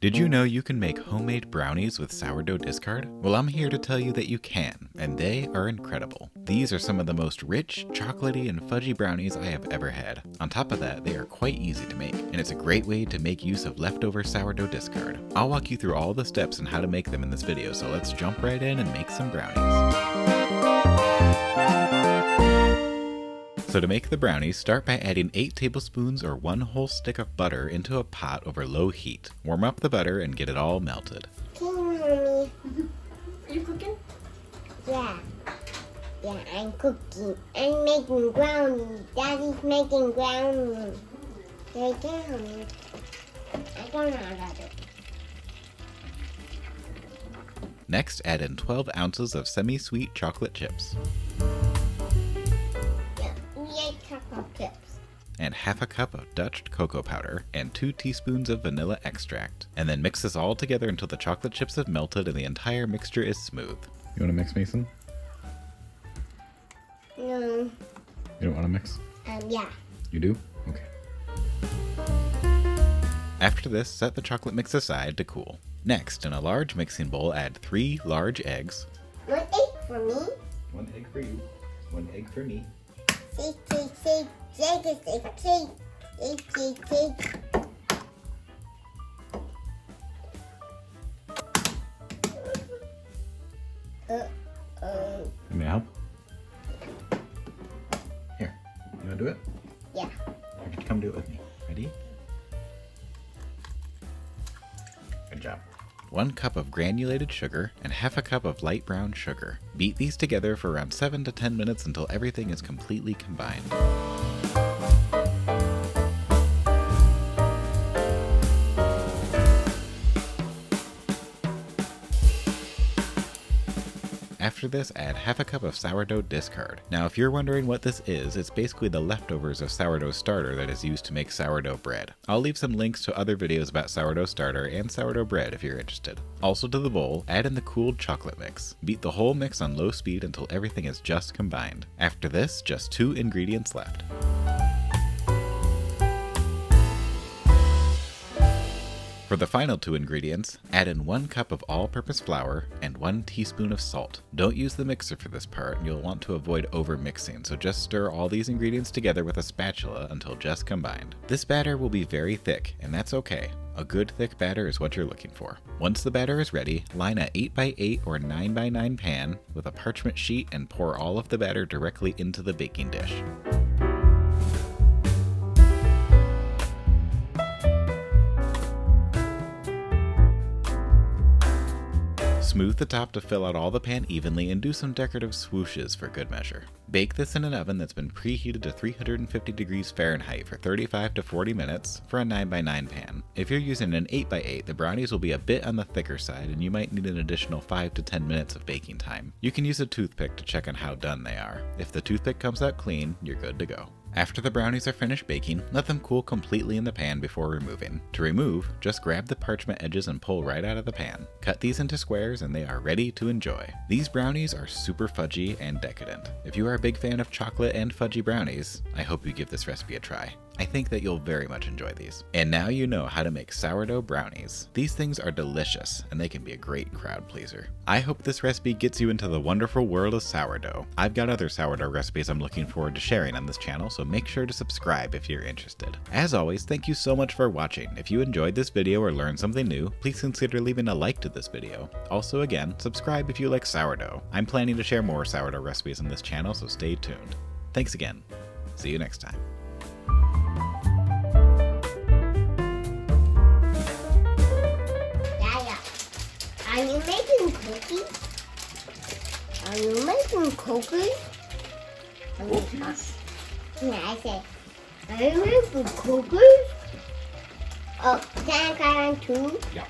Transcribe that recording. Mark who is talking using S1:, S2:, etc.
S1: Did you know you can make homemade brownies with sourdough discard? Well, I'm here to tell you that you can, and they are incredible. These are some of the most rich, chocolatey, and fudgy brownies I have ever had. On top of that, they are quite easy to make, and it's a great way to make use of leftover sourdough discard. I'll walk you through all the steps and how to make them in this video, so let's jump right in and make some brownies. So to make the brownies, start by adding 8 tablespoons or 1 whole stick of butter into a pot over low heat. Warm up the butter and get it all melted.
S2: Mommy.
S3: Are you cooking?
S2: Yeah. Yeah, I'm cooking. I'm making brownies. Daddy's making brownies. They're down. I don't know how to do it.
S1: Next, add in 12 ounces of semi-sweet chocolate chips.
S2: Chocolate chips.
S1: And half a cup of Dutch cocoa powder and 2 teaspoons of vanilla extract. And then mix this all together until the chocolate chips have melted and the entire mixture is smooth. You want to mix, Mason?
S2: No.
S1: You don't want to mix?
S2: Yeah.
S1: You do? Okay. After this, set the chocolate mix aside to cool. Next, in a large mixing bowl, add 3 large eggs.
S2: 1 egg for me.
S1: 1 egg for you. 1 egg for me.
S2: Shake.
S1: May I help? Here. You want to do it?
S2: Yeah.
S1: Come do it with me. Ready? Good job. 1 cup of granulated sugar and half a cup of light brown sugar. Beat these together for around 7 to 10 minutes until everything is completely combined. After this, add half a cup of sourdough discard. Now, if you're wondering what this is, it's basically the leftovers of sourdough starter that is used to make sourdough bread. I'll leave some links to other videos about sourdough starter and sourdough bread if you're interested. Also to the bowl, add in the cooled chocolate mix. Beat the whole mix on low speed until everything is just combined. After this, just 2 ingredients left. For the final 2 ingredients, add in 1 cup of all-purpose flour and 1 teaspoon of salt. Don't use the mixer for this part, and you'll want to avoid over-mixing, so just stir all these ingredients together with a spatula until just combined. This batter will be very thick, and that's okay. A good thick batter is what you're looking for. Once the batter is ready, line a 8x8 or 9x9 pan with a parchment sheet and pour all of the batter directly into the baking dish. Smooth the top to fill out all the pan evenly and do some decorative swooshes for good measure. Bake this in an oven that's been preheated to 350 degrees Fahrenheit for 35 to 40 minutes for a 9x9 pan. If you're using an 8x8, the brownies will be a bit on the thicker side and you might need an additional 5 to 10 minutes of baking time. You can use a toothpick to check on how done they are. If the toothpick comes out clean, you're good to go. After the brownies are finished baking, let them cool completely in the pan before removing. To remove, just grab the parchment edges and pull right out of the pan. Cut these into squares and they are ready to enjoy. These brownies are super fudgy and decadent. If you are a big fan of chocolate and fudgy brownies, I hope you give this recipe a try. I think that you'll very much enjoy these. And now you know how to make sourdough brownies. These things are delicious, and they can be a great crowd pleaser. I hope this recipe gets you into the wonderful world of sourdough. I've got other sourdough recipes I'm looking forward to sharing on this channel, so make sure to subscribe if you're interested. As always, thank you so much for watching. If you enjoyed this video or learned something new, please consider leaving a like to this video. Also, again, subscribe if you like sourdough. I'm planning to share more sourdough recipes on this channel, so stay tuned. Thanks again. See you next time.
S2: Are you making cookies? Are you making cookies?
S1: Cookies?
S2: Yeah, I said, are you making cookies? Oh, can I try on too?
S1: Yeah.